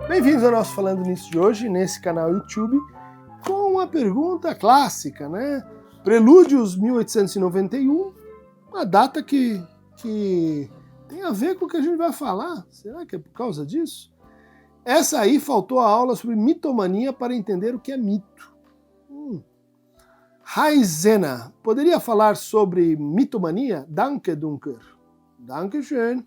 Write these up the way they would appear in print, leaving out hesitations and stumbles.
Bem-vindos ao nosso Falando Nisso de hoje, nesse canal YouTube, com uma pergunta clássica, né? Prelúdios 1891, uma data que tem a ver com o que a gente vai falar. Será que é por causa disso? Essa aí faltou a aula sobre mitomania para entender o que é mito. Raizena, poderia falar sobre mitomania? Danke, Dunker. Dankeschön.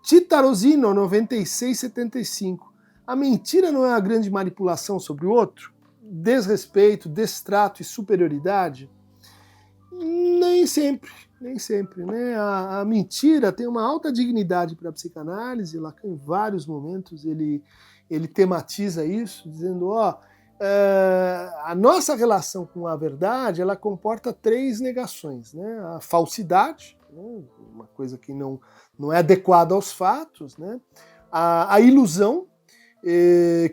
Titarosino, 9675. A mentira não é a grande manipulação sobre o outro? Desrespeito, destrato e superioridade? Nem sempre, né? A mentira tem uma alta dignidade para a psicanálise. Lacan, em vários momentos, ele tematiza isso, dizendo, a nossa relação com a verdade, ela comporta 3 negações, né? A falsidade, né? Uma coisa que não é adequada aos fatos, né? A ilusão,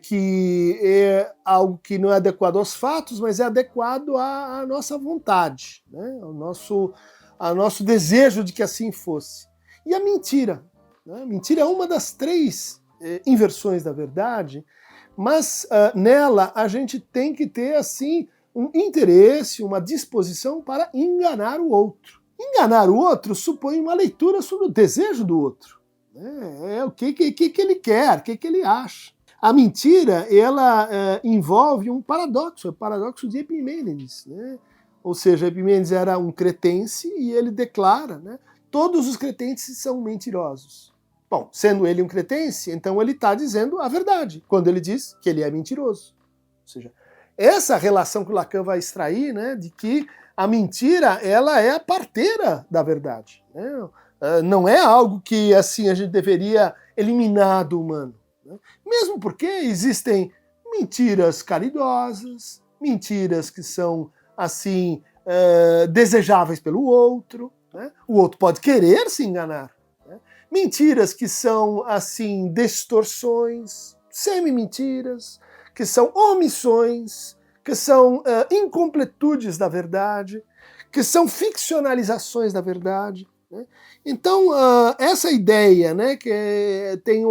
que é algo que não é adequado aos fatos, mas é adequado à nossa vontade, né? ao nosso desejo de que assim fosse. E a mentira. Né? A mentira é uma das 3 inversões da verdade, mas nela a gente tem que ter assim um interesse, uma disposição para enganar o outro. Enganar o outro supõe uma leitura sobre o desejo do outro. O que ele quer, o que ele acha. A mentira, ela envolve um paradoxo, o paradoxo de Epimênides, né? Ou seja, Epimênides era um cretense e ele declara, né, todos os cretenses são mentirosos. Bom, sendo ele um cretense, então ele está dizendo a verdade, quando ele diz que ele é mentiroso. Ou seja, essa relação que o Lacan vai extrair, né, de que a mentira, ela é a parteira da verdade, né? Não é algo que assim a gente deveria eliminar do humano. Mesmo porque existem mentiras caridosas, mentiras que são assim desejáveis pelo outro, né? O outro pode querer se enganar, né? Mentiras que são assim distorções, semi-mentiras, que são omissões, que são incompletudes da verdade, que são ficcionalizações da verdade, né? Então essa ideia, né, que tem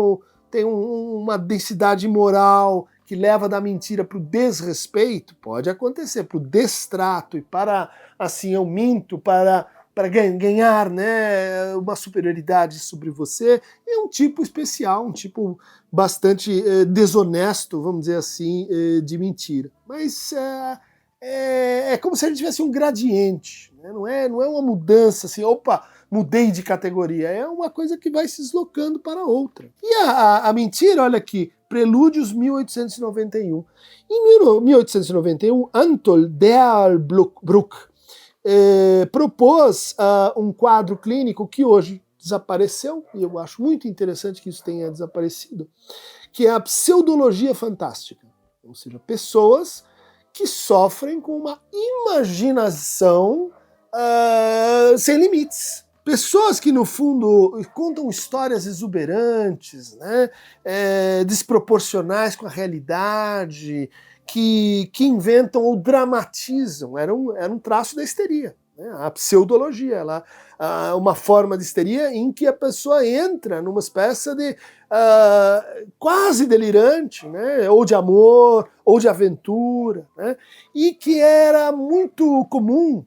uma densidade moral que leva da mentira para o desrespeito, pode acontecer, para o destrato e para, assim, eu minto para ganhar, né, uma superioridade sobre você, é um tipo especial, um tipo bastante desonesto, vamos dizer assim, de mentira. Mas é como se a gente tivesse um gradiente, né? Não é uma mudança assim, opa, mudei de categoria, é uma coisa que vai se deslocando para outra. E a mentira, olha aqui, Prelúdios 1891. Em 1891, Anatol Delbrück propôs um quadro clínico que hoje desapareceu, e eu acho muito interessante que isso tenha desaparecido, que é a pseudologia fantástica. Ou seja, pessoas que sofrem com uma imaginação sem limites. Pessoas que, no fundo, contam histórias exuberantes, né, desproporcionais com a realidade, que inventam ou dramatizam. Era um traço da histeria, né, a pseudologia, uma forma de histeria em que a pessoa entra numa espécie de quase delirante, né, ou de amor, ou de aventura, né, e que era muito comum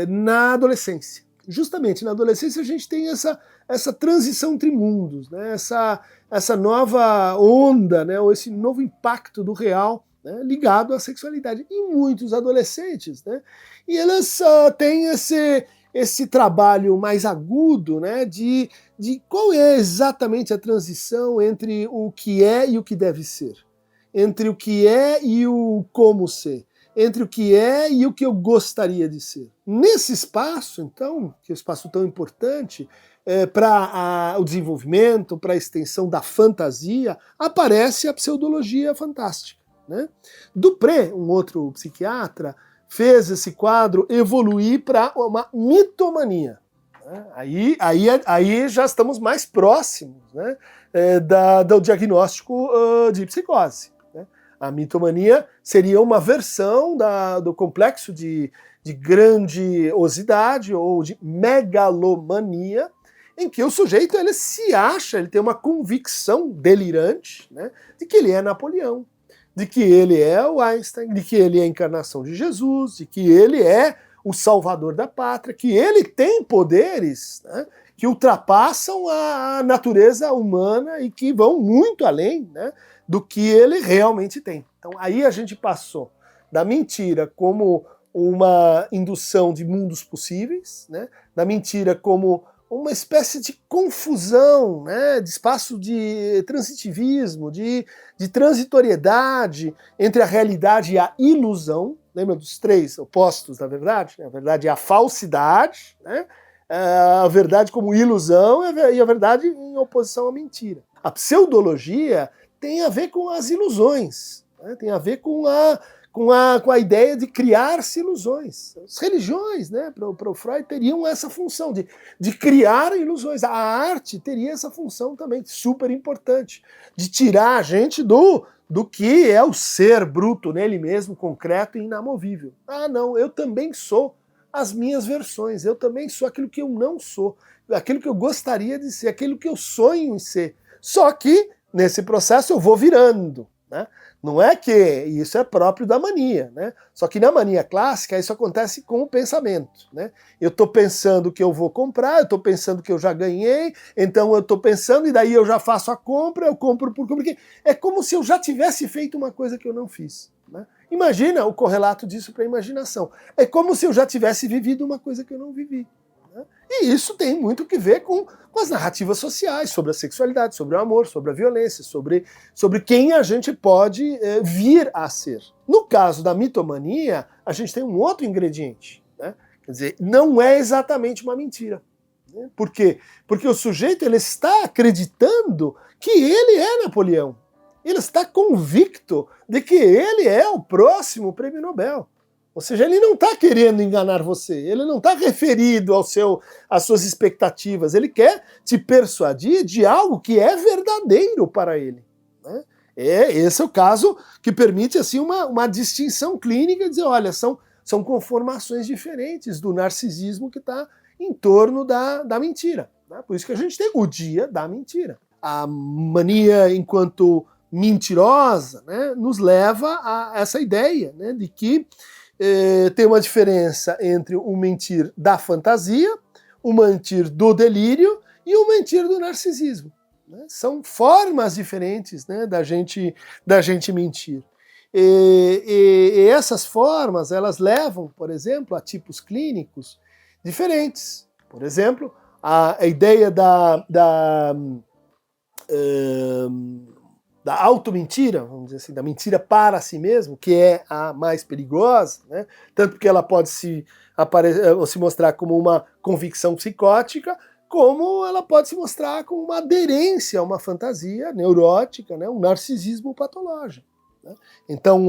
na adolescência. Justamente na adolescência a gente tem essa transição entre mundos, né? essa nova onda, né? Ou esse novo impacto do real, né? Ligado à sexualidade. E muitos adolescentes, né? E elas têm esse trabalho mais agudo, né? de qual é exatamente a transição entre o que é e o que deve ser, entre o que é e o como ser, entre o que é e o que eu gostaria de ser. Nesse espaço, então, que é um espaço tão importante para o desenvolvimento, para a extensão da fantasia, aparece a pseudologia fantástica, né? Dupré, um outro psiquiatra, fez esse quadro evoluir para uma mitomania. Né? Aí já estamos mais próximos, né, do diagnóstico de psicose. A mitomania seria uma versão do complexo de grandiosidade ou de megalomania, em que o sujeito ele se acha, ele tem uma convicção delirante, né, de que ele é Napoleão, de que ele é o Einstein, de que ele é a encarnação de Jesus, de que ele é o salvador da pátria, que ele tem poderes, né, que ultrapassam a natureza humana e que vão muito além, né, do que ele realmente tem. Então aí a gente passou da mentira como uma indução de mundos possíveis, né, da mentira como uma espécie de confusão, né, de espaço de transitivismo, de transitoriedade entre a realidade e a ilusão. Lembra dos três opostos da verdade? A verdade é a falsidade, né, a verdade como ilusão e a verdade em oposição à mentira. A pseudologia tem a ver com as ilusões, né, tem a ver com a ideia de criar-se ilusões. As religiões, né, para o Freud, teriam essa função de criar ilusões. A arte teria essa função também, super importante, de tirar a gente do que é o ser bruto nele mesmo, concreto e inamovível. Ah, não, eu também sou as minhas versões, eu também sou aquilo que eu não sou, aquilo que eu gostaria de ser, aquilo que eu sonho em ser. Só que, nesse processo, eu vou virando, né? Não é que isso é próprio da mania, né? Só que na mania clássica isso acontece com o pensamento, né? Eu estou pensando que eu vou comprar, eu estou pensando que eu já ganhei, então eu estou pensando e daí eu já faço a compra, eu compro porque é como se eu já tivesse feito uma coisa que eu não fiz, né? Imagina o correlato disso para a imaginação. É como se eu já tivesse vivido uma coisa que eu não vivi. E isso tem muito que ver com as narrativas sociais, sobre a sexualidade, sobre o amor, sobre a violência, sobre quem a gente pode vir a ser. No caso da mitomania, a gente tem um outro ingrediente, né? Quer dizer, não é exatamente uma mentira. Né? Por quê? Porque o sujeito ele está acreditando que ele é Napoleão. Ele está convicto de que ele é o próximo prêmio Nobel. Ou seja, ele não está querendo enganar você, ele não está referido às suas expectativas, ele quer te persuadir de algo que é verdadeiro para ele. Né? Esse é o caso que permite assim, uma distinção clínica, dizer, olha, são conformações diferentes do narcisismo que está em torno da mentira. Né? Por isso que a gente tem o dia da mentira. A mania enquanto mentirosa, né, nos leva a essa ideia, né, de que tem uma diferença entre o mentir da fantasia, o mentir do delírio e o mentir do narcisismo. Né? São formas diferentes, né, da gente mentir. E essas formas, elas levam, por exemplo, a tipos clínicos diferentes. Por exemplo, a ideia da auto-mentira, vamos dizer assim, da mentira para si mesmo, que é a mais perigosa, né? Tanto porque ela pode se mostrar como uma convicção psicótica, como ela pode se mostrar como uma aderência a uma fantasia neurótica, né? Um narcisismo patológico. Né? Então,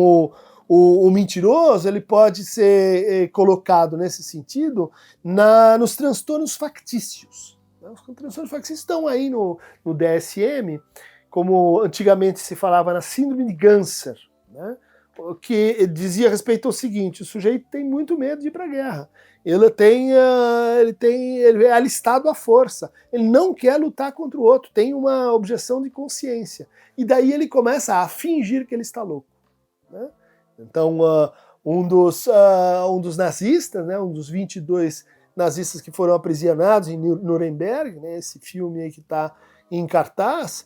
o mentiroso ele pode ser colocado nesse sentido nos transtornos factícios. Né? Os transtornos factícios estão aí no DSM, como antigamente se falava na síndrome de Ganser, né? Que dizia a respeito ao seguinte: o sujeito tem muito medo de ir para a guerra, ele é alistado à força, ele não quer lutar contra o outro, tem uma objeção de consciência, e daí ele começa a fingir que ele está louco. Né? Então, um dos nazistas, né, um dos 22 nazistas que foram aprisionados em Nuremberg, né, esse filme aí que está em cartaz,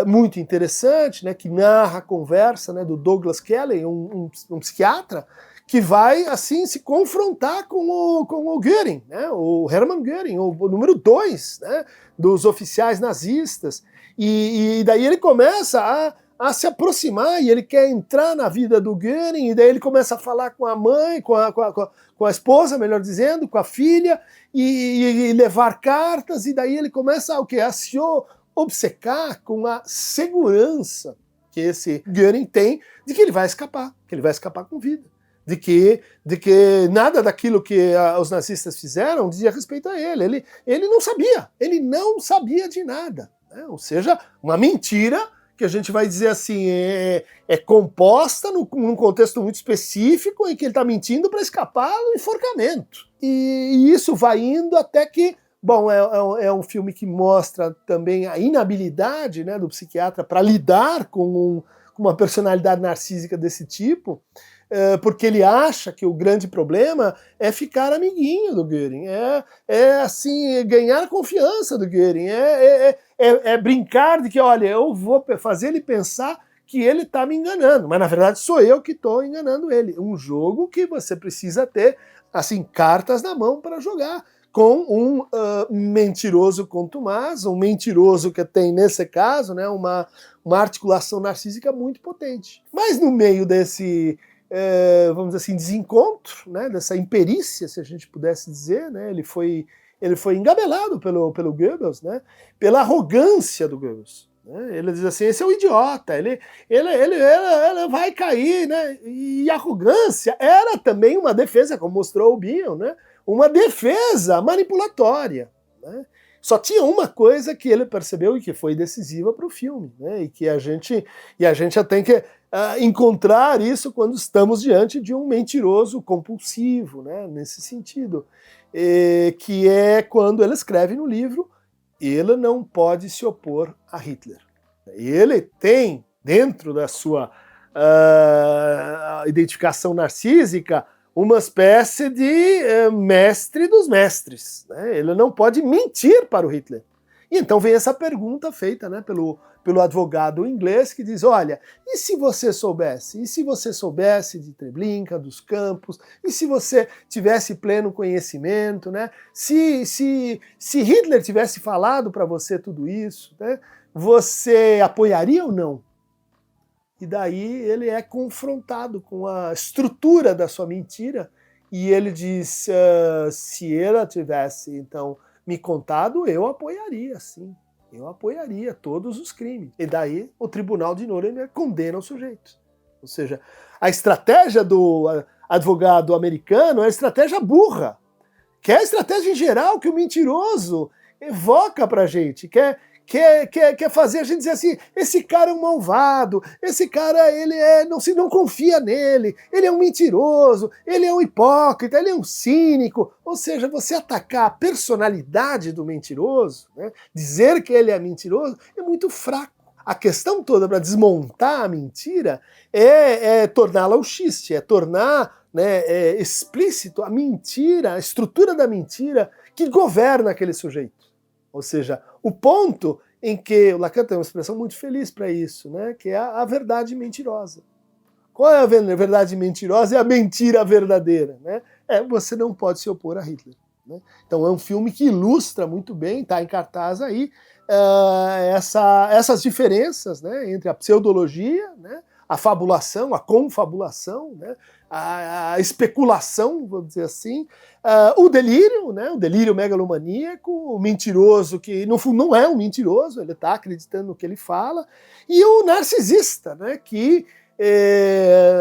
muito interessante, né, que narra a conversa, né, do Douglas Kelly, um psiquiatra, que vai assim se confrontar com o Göring, né, o Hermann Göring, o número 2, né, dos oficiais nazistas, e daí ele começa a se aproximar, e ele quer entrar na vida do Göring, e daí ele começa a falar com a mãe, com a esposa, melhor dizendo, com a filha, e levar cartas, e daí ele começa a se obcecar com a segurança que esse Göring tem de que ele vai escapar com vida, de que nada daquilo que os nazistas fizeram dizia respeito a ele. Ele não sabia de nada, né? Ou seja, uma mentira que a gente vai dizer assim, é composta num contexto muito específico em que ele está mentindo para escapar do enforcamento. E isso vai indo até que Bom, é um filme que mostra também a inabilidade, né, do psiquiatra para lidar com uma personalidade narcísica desse tipo, porque ele acha que o grande problema é ficar amiguinho do Göring, assim, ganhar a confiança do Göring, é brincar de que, olha, eu vou fazer ele pensar que ele está me enganando, mas na verdade sou eu que estou enganando ele. Um jogo que você precisa ter, assim, cartas na mão para jogar, com um mentiroso contumaz, um mentiroso que tem, nesse caso, né, uma articulação narcísica muito potente. Mas no meio desse, vamos dizer assim, desencontro, né, dessa imperícia, se a gente pudesse dizer, né, ele foi engabelado pelo Goebbels, né, pela arrogância do Goebbels. Ele diz assim, esse é um idiota, ele vai cair, né? E a arrogância era também uma defesa, como mostrou o Bion, né? Uma defesa manipulatória, né? Só tinha uma coisa que ele percebeu e que foi decisiva para o filme, né? E a gente já tem que encontrar isso quando estamos diante de um mentiroso compulsivo, né? Nesse sentido, que é quando ele escreve no livro: ele não pode se opor a Hitler. Ele tem, dentro da sua identificação narcísica, uma espécie de mestre dos mestres, né? Ele não pode mentir para o Hitler. E então vem essa pergunta feita, né, pelo advogado inglês, que diz, olha, e se você soubesse? E se você soubesse de Treblinka, dos campos? E se você tivesse pleno conhecimento, né? Se Hitler tivesse falado para você tudo isso, né, você apoiaria ou não? E daí ele é confrontado com a estrutura da sua mentira, e ele diz, se ela tivesse, então, me contado, eu apoiaria, sim. Eu apoiaria todos os crimes. E daí o tribunal de Nuremberg condena o sujeito. Ou seja, a estratégia do advogado americano é a estratégia burra, que é a estratégia em geral que o mentiroso evoca pra gente, quer fazer a gente dizer assim, esse cara é um malvado, esse cara ele não confia nele, ele é um mentiroso, ele é um hipócrita, ele é um cínico. Ou seja, você atacar a personalidade do mentiroso, né, dizer que ele é mentiroso, é muito fraco. A questão toda para desmontar a mentira é torná-la o xiste, é tornar, né, explícito a mentira, a estrutura da mentira que governa aquele sujeito. Ou seja, o ponto em que o Lacan tem uma expressão muito feliz para isso, né, que é a verdade mentirosa. Qual é a verdade mentirosa? É a mentira verdadeira, né? Você não pode se opor a Hitler, né? Então é um filme que ilustra muito bem, está em cartaz aí, essas diferenças, né, entre a pseudologia, né, a fabulação, a confabulação, né, a especulação, vamos dizer assim, o delírio, né, o delírio megalomaníaco, o mentiroso que no fundo não é um mentiroso, ele está acreditando no que ele fala, e o narcisista, né, que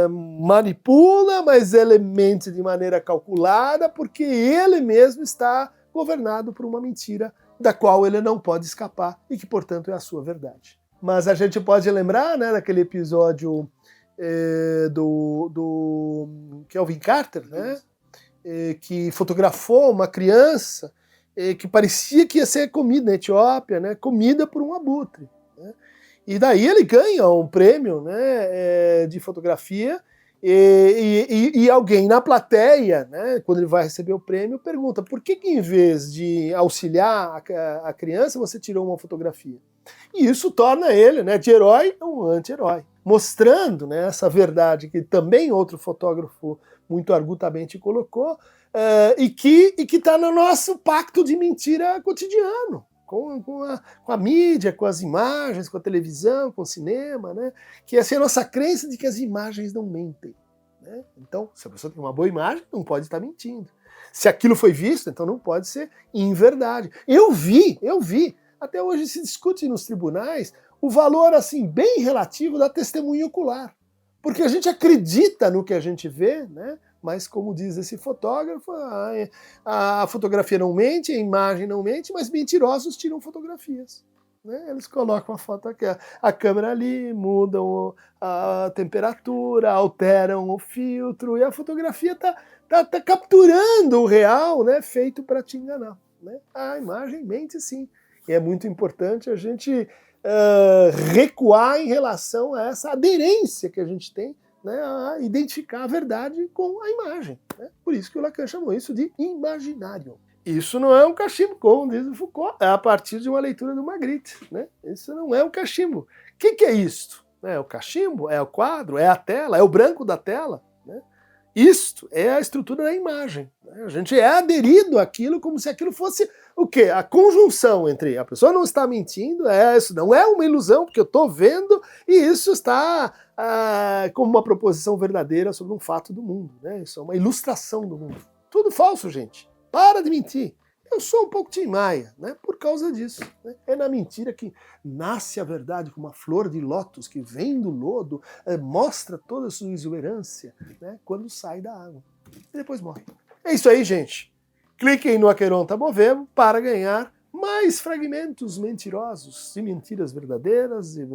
manipula, mas ele mente de maneira calculada, porque ele mesmo está governado por uma mentira da qual ele não pode escapar e que, portanto, é a sua verdade. Mas a gente pode lembrar, né, daquele episódio do Kelvin Carter, né, que fotografou uma criança que parecia que ia ser comida na Etiópia, né, comida por um abutre, né? E daí ele ganha um prêmio, né, de fotografia, e alguém na plateia, né, quando ele vai receber o prêmio, pergunta por que em vez de auxiliar a criança, você tirou uma fotografia? E isso torna ele, né, de herói um anti-herói, mostrando, né, essa verdade que também outro fotógrafo muito argutamente colocou, e que está no nosso pacto de mentira cotidiano. Com a mídia, com as imagens, com a televisão, com o cinema, né? Que essa é a nossa crença de que as imagens não mentem, né? Então, se a pessoa tem uma boa imagem, não pode estar mentindo. Se aquilo foi visto, então não pode ser inverdade. Eu vi, até hoje se discute nos tribunais o valor, assim, bem relativo da testemunha ocular. Porque a gente acredita no que a gente vê, né? Mas, como diz esse fotógrafo, a fotografia não mente, a imagem não mente, mas mentirosos tiram fotografias, né? Eles colocam a foto aqui, a câmera ali, mudam a temperatura, alteram o filtro, e a fotografia tá capturando o real, né, feito para te enganar. né? A imagem mente sim. E é muito importante a gente recuar em relação a essa aderência que a gente tem, né, a identificar a verdade com a imagem. Né? Por isso que o Lacan chamou isso de imaginário. Isso não é um cachimbo, como diz o Foucault, é a partir de uma leitura do Magritte. Né? Isso não é um cachimbo. O que é isto? É o cachimbo? É o quadro? É a tela? É o branco da tela? Né? Isto é a estrutura da imagem. Né? A gente é aderido àquilo como se aquilo fosse o quê? A conjunção entre a pessoa não está mentindo, isso não é uma ilusão, porque eu estou vendo, e isso está como uma proposição verdadeira sobre um fato do mundo. Né? Isso é uma ilustração do mundo. Tudo falso, gente. Para de mentir. Eu sou um pouco Tim Maia, né? Por causa disso. Né? É na mentira que nasce a verdade, como uma flor de lótus que vem do lodo, mostra toda a sua exuberância, né? Quando sai da água. E depois morre. É isso aí, gente. Cliquem no Aqueronta Movemo para ganhar mais fragmentos mentirosos, de mentiras verdadeiras, de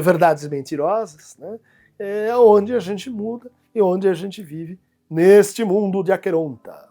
verdades mentirosas, né? É onde a gente muda e onde a gente vive neste mundo de Aqueronta.